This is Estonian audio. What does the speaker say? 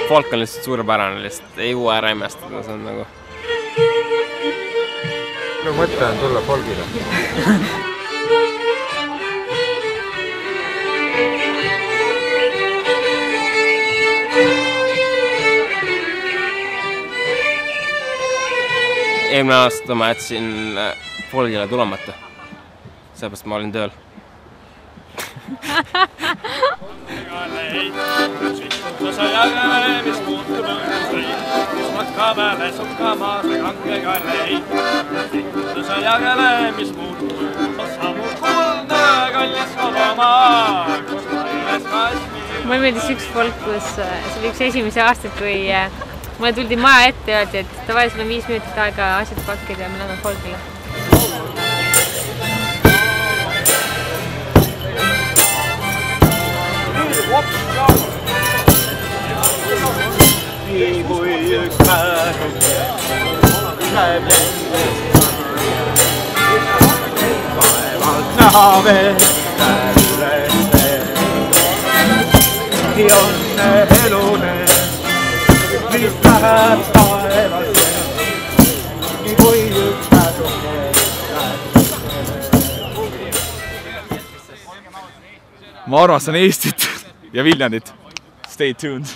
folk on lihtsalt suurepärane, lihtsalt ei jõua ära imestada, see on nagu... Minu mõte on tulla folgile. Eelmine aasta ma jätsin folgile tulemata. Seepärast ma olin tööl. Mulle meeldis üks folk, kus see oli üks esimese aastad, kui mulle tuldi maja ette ja öeldi, et davai, sul on 5 minutit aega asjad pakkida ja me lähme folgile. Nii kui üks päev läheb vaevalt näha veel üles. Nii on elune, mis läheb taevasse. Nii kui üks päev Ma armastan Eestit ja Viljandit. Stay tuned.